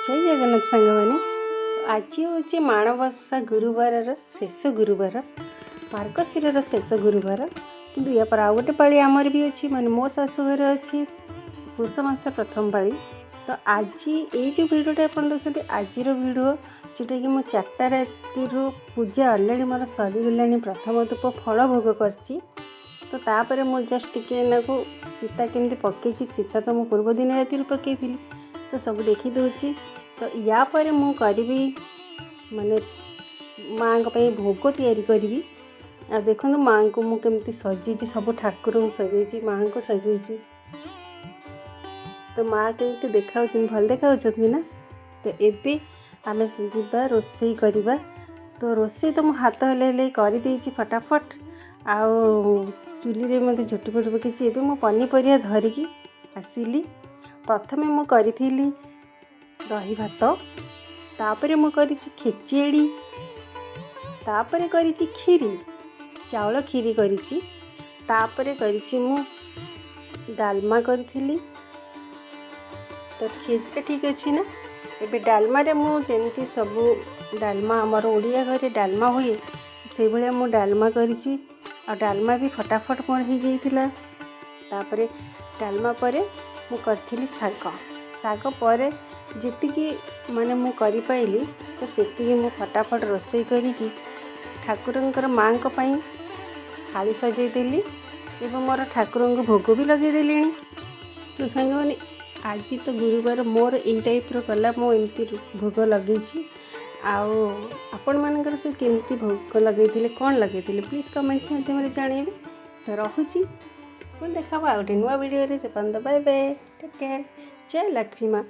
जय जगन्नाथ सांग मैंने तो आज हूँ माणबसा गुरुवार शेष गुरुवार मार्गशीर शेष गुरुवार कि या पर आउ गोटे पाड़ी आमर भी अच्छी माने मो शाशुघर अच्छी पुष मास प्रथम पाड़ी। तो आज ये जो भिडियोटा आप देखते आज भिड जोटा कि मुझे 4टा राति पूजा अलरेडी मोर सरीगला प्रथम धूप फल भोग करची। तो तापर मुझे जस्ट टिके को चिता केमती पकई चिता तो मुझे पूर्व दिन राति पकई तो सब देखी दूची। तो या पर मु करी माने माँ भोग तैयारी करी आ देखो माँ को मुझे सजी सब ठाकुर को सजे माँ को सजे तो माँ केमती देखा भल देखा ना। तो एबे आम जा रोसई करवा तो रोसई तो मुझे हाथ हल कर फटाफट आउ चुली में झुटी फुटी पकई एवं मो पनीपरिया धरिकी आसिली। प्रथमे मु करी दही भात तापरे मु करी खेचेड़ी तापरे करी खीरी चावल खीरी करी तापरे करी मु डालमा करी। तो खीरी ठीक अच्छी ना। एबे डालमा रे मु जेमती सब डालमा आमर ओडिया घरे डालमा हुए से भाया मु डालमा करी आ डालमा भी फटाफट मोर हो जाइथिला। तापरे डालमा परे मु करथिली साग पर जीतिकी माने मु करि पाइली तो सेतिकी मु फटाफट रोसई करिकी ठाकुरंकर माँ को पई थाली सजई देली एवं मोर ठाकुर को भोग भी लगे देली। तो सांग मैंने आज तो गुरुवार मोर यही टाइप कला मो एमती भोग लगे आपण मानकर सब केमती भोग लगे कौन लगे प्लीज कमेंट्स माध्यम जानवे। तो रखुची पुणी देखा गोटे नुआ वीडियो से बाय बाय टेक केयर जय लक्ष्मी माँ।